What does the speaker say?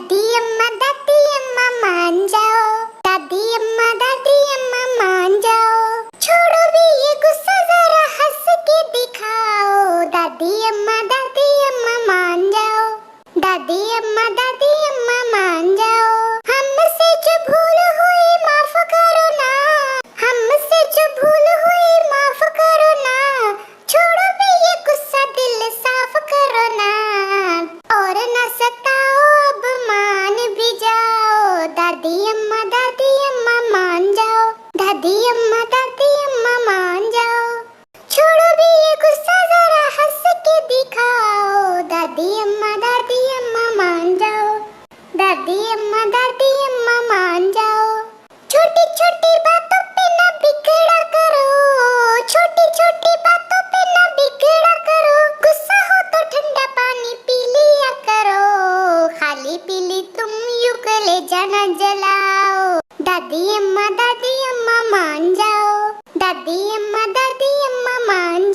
दादी अम्मा मान जाओ। दादी अम्मा मान जाओ। छोड़ो भी ये गुस्सा, जरा हंस के दिखाओ। दादी अम्मा मान जाओ। दादी अम्मा मान जाओ। हमसे जो भूल हुई माफ करो ना। हमसे जो भूल हुई माफ करो ना। छोड़ो भी ये गुस्सा, दिल साफ करो ना। और ना सताओ, अब मान भी जाओ। दादी अम्मा मान जाओ। दादी अम्मा मान जाओ। छोड़ो भी ये गुस्सा, जरा हंस के दिखाओ। दादी अम्मा मान जाओ। दादी अम्मा मान जाओ। छोटी छोटी बातों पे ना बिगड़ा करो। छोटी छोटी बातों पे ना बिगड़ा करो। गुस्सा हो तो ठंडा पानी पी लिया करो। खाली पीली तुम यूं कलेजा न जलाओ। दादी अम्मा मान जाओ। दादी अम्मा मान